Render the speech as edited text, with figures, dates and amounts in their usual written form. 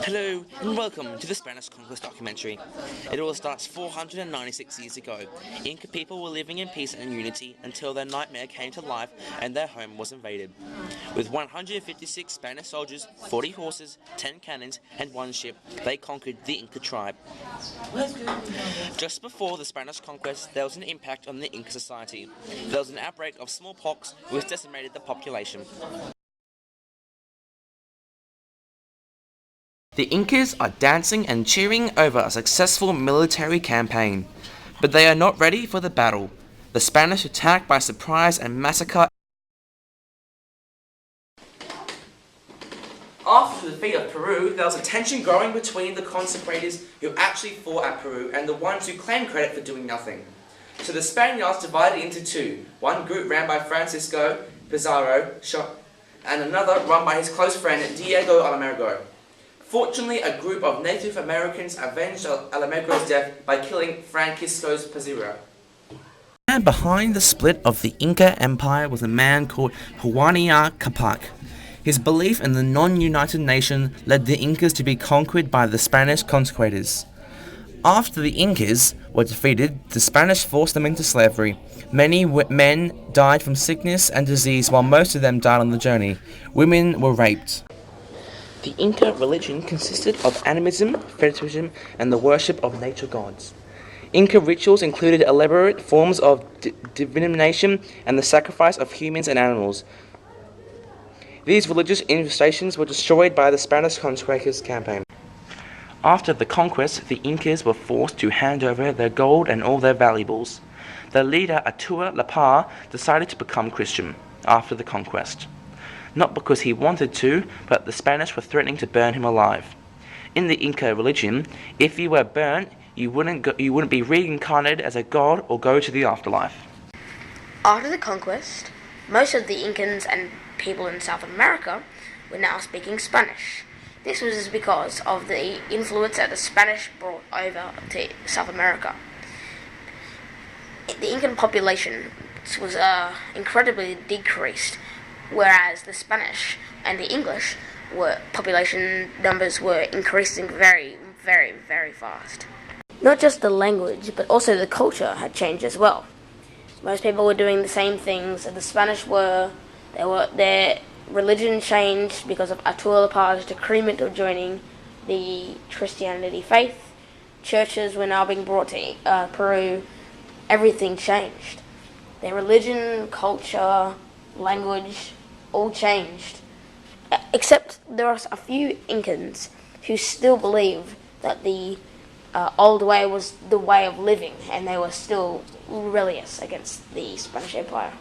Hello and welcome to the Spanish Conquest documentary. It all starts 496 years ago. Inca people were living in peace and unity until their nightmare came to life and their home was invaded. With 156 Spanish soldiers, 40 horses, 10 cannons and 1 ship, they conquered the Inca tribe. Just before the Spanish conquest, there was an impact on the Inca society. There was an outbreak of smallpox which decimated the population. The Incas are dancing and cheering over a successful military campaign, but they are not ready for the battle. The Spanish attack by surprise and massacre. After the defeat of Peru, there was a tension growing between the consecrators who actually fought at Peru and the ones who claimed credit for doing nothing. So the Spaniards divided into two, one group ran by Francisco Pizarro and another run by his close friend Diego Almagro. Fortunately, a group of Native Americans avenged Almagro's death by killing Francisco Pizarro. And behind the split of the Inca Empire was a man called Huayna Capac. His belief in the non-united nation led the Incas to be conquered by the Spanish conquistadors. After the Incas were defeated, the Spanish forced them into slavery. Many men died from sickness and disease, while most of them died on the journey. Women were raped. The Inca religion consisted of animism, fetishism, and the worship of nature gods. Inca rituals included elaborate forms of divination and the sacrifice of humans and animals. These religious infestations were destroyed by the Spanish conquest campaign. After the conquest, the Incas were forced to hand over their gold and all their valuables. Their leader, Atahualpa, decided to become Christian after the conquest. Not because he wanted to, but the Spanish were threatening to burn him alive. In the Inca religion, if you were burnt, you wouldn't be reincarnated as a god or go to the afterlife. After the conquest, most of the Incans and people in South America were now speaking Spanish. This was because of the influence that the Spanish brought over to South America. The Incan population was incredibly decreased, whereas the Spanish and the English population numbers were increasing very, very, very fast. Not just the language, but also the culture had changed as well. Most people were doing the same things that the Spanish were. Their religion changed because of Atahualpa's decrement of joining the Christianity faith. Churches were now being brought to Peru. Everything changed. Their religion, culture, language, all changed. Except there are a few Incans who still believe that the old way was the way of living, and they were still rebellious against the Spanish Empire.